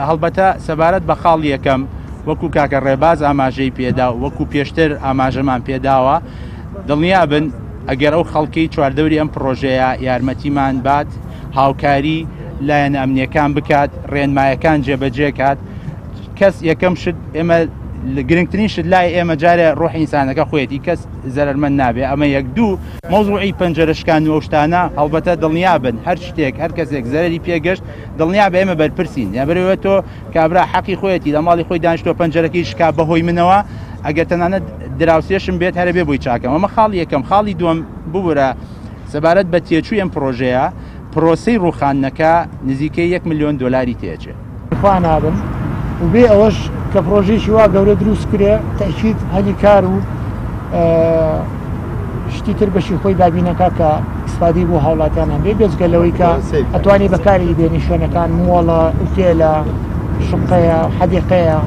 هەڵبەتە سەبارەت بە خاڵ یەکەم وەکو کاکە ڕێباز ئاماژەی پێدا وەکو پێشتر ئاماژەمان پێداوە دڵنیا بن ئەگەر ئەو خەڵکی چواردەوری ئەم پرۆژەیە یارمەتیمان بات هاوکاری لایەنە ئەمنیەکان بکات ڕێنمایەکان جێبەجێ کات کەس یەکەم شت ئێمە گرنگترین شت لای ئێمە جارێ ڕۆحی ئینسانەکە خۆیەتی کەس زەرمەند نابێ ئەمە یەک دوو مەوزوعی پەنجەرەشکان و ئەو شتانە هەڵبەتە دڵنیا بن هەر شتێک هەر کەسێک زەرری پێگەشت دڵنیا بە ئێمە بەرپرسین یا بەرەوە تۆ کابرا حەقی خۆیەتی لە ماڵی خۆی دانیشتۆ پەنجەرەکەی شکا بەهۆی منەوە ئەگەر تەنانەت دراوسێشم بێت هەرە بێ بۆی چاکەم ئەمە خاڵی یەکەم خاڵی دووەم ببوورە سەبارەت بە تێچووی ئەم پرۆژەیە پرۆسەی ڕووخانەکە نزیکەی 1 ملیۆن دۆلاری تێچێ خوا نابن و بێ ئەوەش کە پرۆژێکی وا گەورە دروست کرێ تەکید هەلی کار و شتی تر بەشی خۆی دابینەکە کە ئیسفادی بۆ هاوڵاتیانە بێ بێزگەلەوەی کە ئەتوانی بەکاری بێنی شوێنەکان مۆڵە ئوتێلە شقەیە حەدیقەیە